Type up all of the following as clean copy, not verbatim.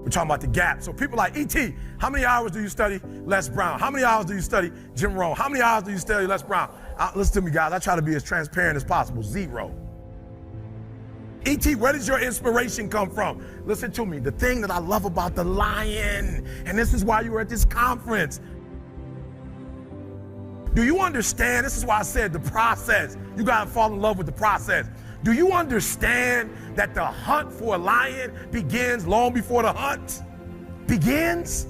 We're talking about the gap. So people like, E.T., how many hours do you study Les Brown? How many hours do you study Jim Rohn? How many hours do you study Les Brown? Listen to me, guys. I try to be as transparent as possible. 0. E.T., where does your inspiration come from? Listen to me. The thing that I love about the lion, and this is why you were at this conference. Do you understand? This is why I said the process. You got to fall in love with the process. Do you understand that the hunt for a lion begins long before the hunt begins?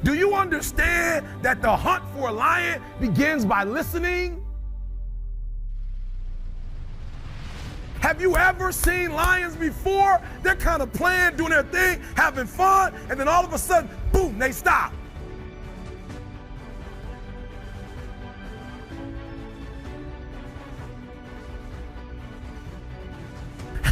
Do you understand that the hunt for a lion begins by listening? Have you ever seen lions before? They're kind of playing, doing their thing, having fun, and then all of a sudden, boom, they stop.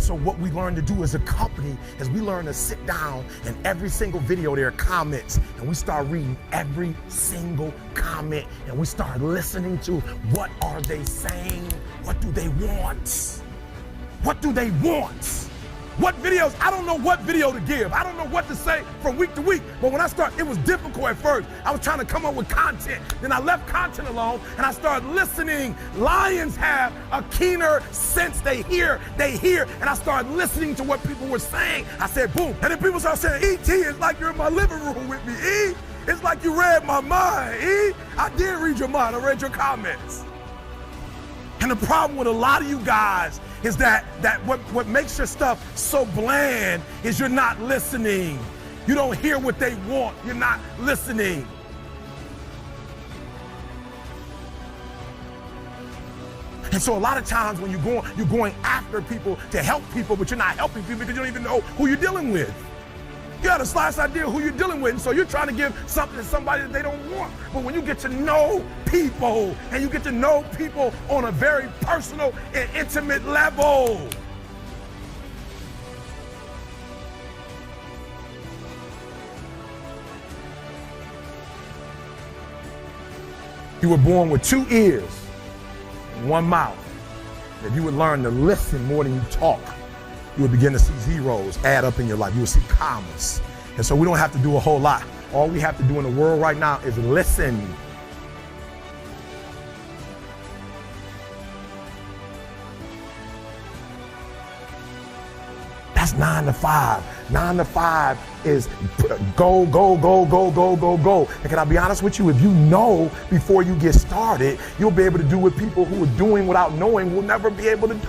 So what we learn to do as a company is we learn to sit down and every single video there are comments, and we start reading every single comment, and we start listening to what are they saying? What do they want? What do they want? What videos? I don't know what video to give. I don't know what to say from week to week. But when I started, it was difficult at first. I was trying to come up with content. Then I left content alone and I started listening. Lions have a keener sense. They hear. And I started listening to what people were saying. I said, boom. And then people started saying, E.T., it's like you're in my living room with me, E. It's like you read my mind, E. I did read your mind. I read your comments. And the problem with a lot of you guys is that what makes your stuff so bland is you're not listening. You don't hear what they want. You're not listening. And so a lot of times when you're going after people to help people, but you're not helping people because you don't even know who you're dealing with. You got a slice idea who you're dealing with, and so you're trying to give something to somebody that they don't want. But when you get to know people, and you get to know people on a very personal and intimate level, you were born with 2 ears and 1 mouth. If you would learn to listen more than you talk, you would begin to see zeros add up in your life. You would see commas. And so we don't have to do a whole lot. All we have to do in the world right now is listen. That's 9 to 5. 9 to 5 is go, go, go, go, go, go, go. And can I be honest with you? If you know before you get started, you'll be able to do what people who are doing without knowing will never be able to do.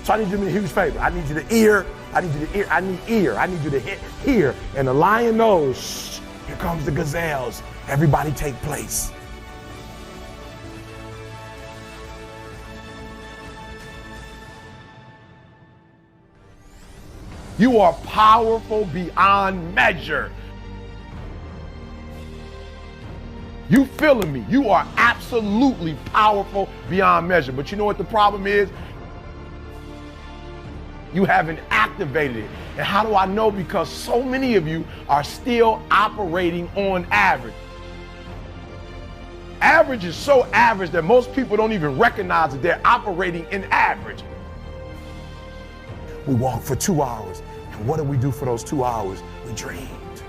So I need you to do me a huge favor. I need you to ear. I need you to ear. I need ear. I need you to hear. And the lion knows, shh, here comes the gazelles. Everybody take place. You are powerful beyond measure. You feeling me? You are absolutely powerful beyond measure. But you know what the problem is? You haven't activated it. And how do I know? Because so many of you are still operating on average. Average is so average that most people don't even recognize that they're operating in average. We walk for 2 hours. And what did we do for those 2 hours? We dreamed.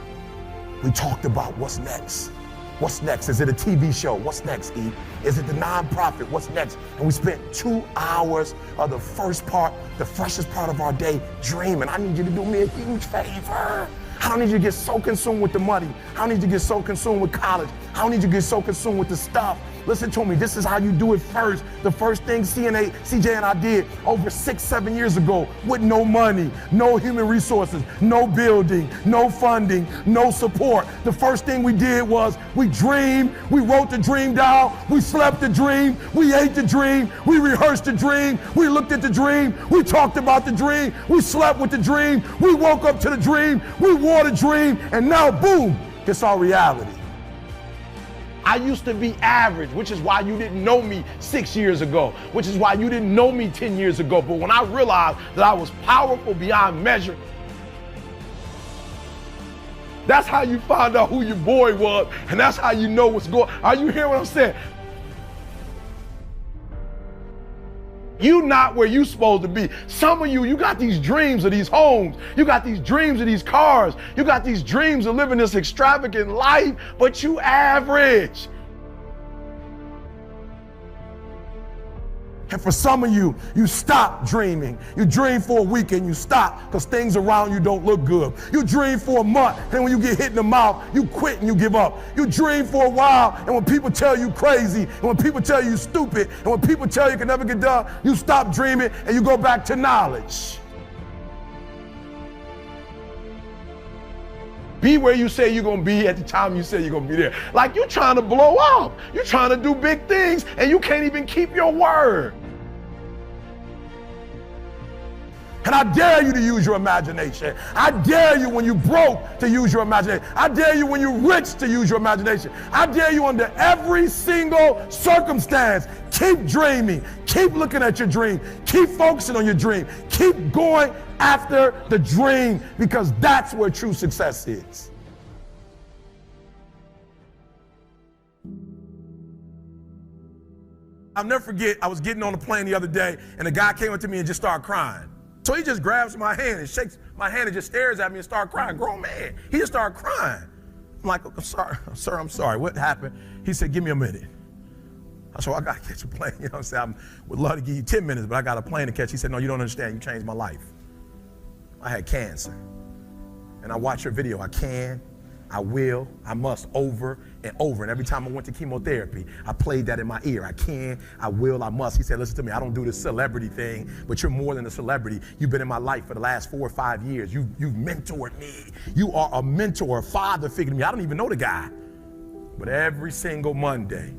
We talked about what's next. What's next? Is it a TV show? What's next, E? Is it the nonprofit? What's next? And we spent 2 hours of the first part, the freshest part of our day dreaming. I need you to do me a huge favor. I don't need you to get so consumed with the money. I don't need you to get so consumed with college. I don't need you to get so consumed with the stuff. Listen to me, this is how you do it first. The first thing CJ and I did over 6-7 years ago with no money, no human resources, no building, no funding, no support. The first thing we did was we dreamed, we wrote the dream down, we slept the dream, we ate the dream, we rehearsed the dream, we looked at the dream, we talked about the dream, we slept with the dream, we woke up to the dream, we wore the dream, and now boom, it's our reality. I used to be average, which is why you didn't know me 6 years ago, which is why you didn't know me 10 years ago. But when I realized that I was powerful beyond measure, that's how you find out who your boy was, and that's how you know what's going on. Are you hearing what I'm saying? You not where you supposed to be. Some of you got these dreams of these homes. You got these dreams of these cars. You got these dreams of living this extravagant life, but you average. And for some of you, you stop dreaming. You dream for a week and you stop because things around you don't look good. You dream for a month, and when you get hit in the mouth, you quit and you give up. You dream for a while, and when people tell you crazy, and when people tell you stupid, and when people tell you can never get done, you stop dreaming and you go back to knowledge. Be where you say you're going to be at the time you say you're going to be there. Like you're trying to blow up. You're trying to do big things and you can't even keep your word. And I dare you to use your imagination. I dare you when you're broke to use your imagination. I dare you when you're rich to use your imagination. I dare you under every single circumstance. Keep dreaming. Keep looking at your dream. Keep focusing on your dream. Keep going after the dream because that's where true success is. I'll never forget, I was getting on a plane the other day and a guy came up to me and just started crying. So he just grabs my hand and shakes my hand and just stares at me and started crying. Grown man. He just started crying. I'm like, I'm sorry, sir, I'm sorry. What happened? He said, give me a minute. I said, well, I got to catch a plane. You know what I'm saying? I would love to give you 10 minutes, but I got a plane to catch. He said, no, you don't understand. You changed my life. I had cancer. And I watched your video. I can, I will, I must, over and over. And every time I went to chemotherapy, I played that in my ear. I can, I will, I must. He said, listen to me, I don't do this celebrity thing, but you're more than a celebrity. You've been in my life for the last 4 or 5 years. You've mentored me. You are a mentor, a father figure to me. I don't even know the guy. But every single Monday,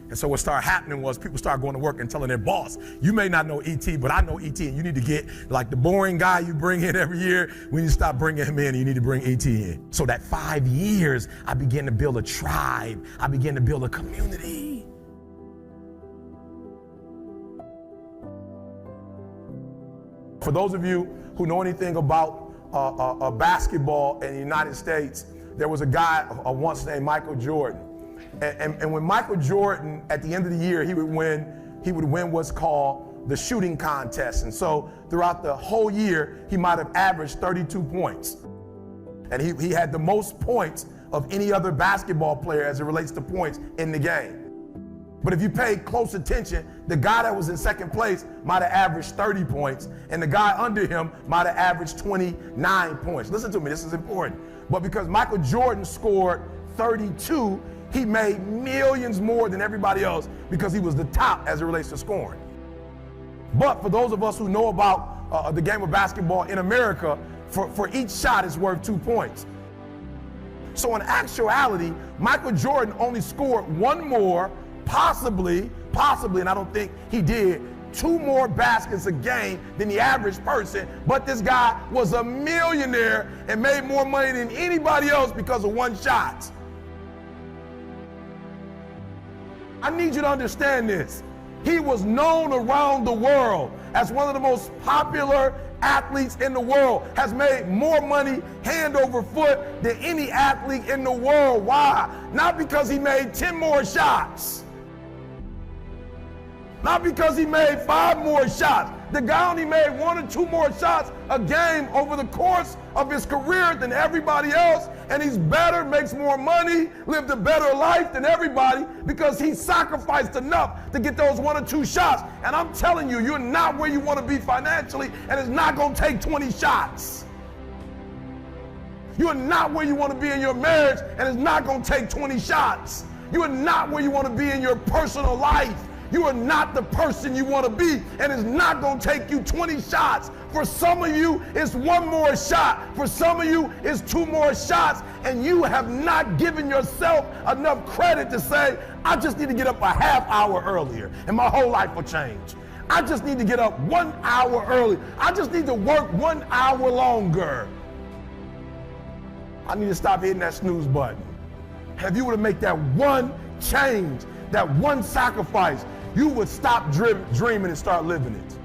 and so what started happening was people started going to work and telling their boss, you may not know ET, but I know ET, and you need to get like the boring guy you bring in every year. We need to stop bringing him in, and you need to bring ET in. So that 5 years, I began to build a tribe. I began to build a community. For those of you who know anything about basketball in the United States, there was a guy once named Michael Jordan. And when Michael Jordan, at the end of the year, he would win what's called the shooting contest. And so throughout the whole year, he might have averaged 32 points. And he had the most points of any other basketball player as it relates to points in the game. But if you pay close attention, the guy that was in second place might have averaged 30 points, and the guy under him might have averaged 29 points. Listen to me, this is important. But because Michael Jordan scored 32, he made millions more than everybody else because he was the top as it relates to scoring. But for those of us who know about the game of basketball in America, for each shot is worth 2 points. So in actuality, Michael Jordan only scored one more, possibly, and I don't think he did, 2 more baskets a game than the average person, but this guy was a millionaire and made more money than anybody else because of one shot. I need you to understand this. He was known around the world as one of the most popular athletes in the world, has made more money hand over foot than any athlete in the world. Why? Not because he made 10 more shots. Not because he made 5 more shots. The guy only made 1 or 2 more shots a game over the course of his career than everybody else, and he's better, makes more money, lived a better life than everybody because he sacrificed enough to get those 1 or 2 shots. And I'm telling you, you're not where you want to be financially, and it's not going to take 20 shots. You're not where you want to be in your marriage, and it's not going to take 20 shots. You are not where you want to be in your personal life. You are not the person you want to be, and it's not going to take you 20 shots. For some of you, it's 1 more shot. For some of you, it's 2 more shots, and you have not given yourself enough credit to say, I just need to get up a half hour earlier, and my whole life will change. I just need to get up 1 hour early. I just need to work 1 hour longer. I need to stop hitting that snooze button. If you were to make that one change, that one sacrifice, you would stop dreaming and start living it.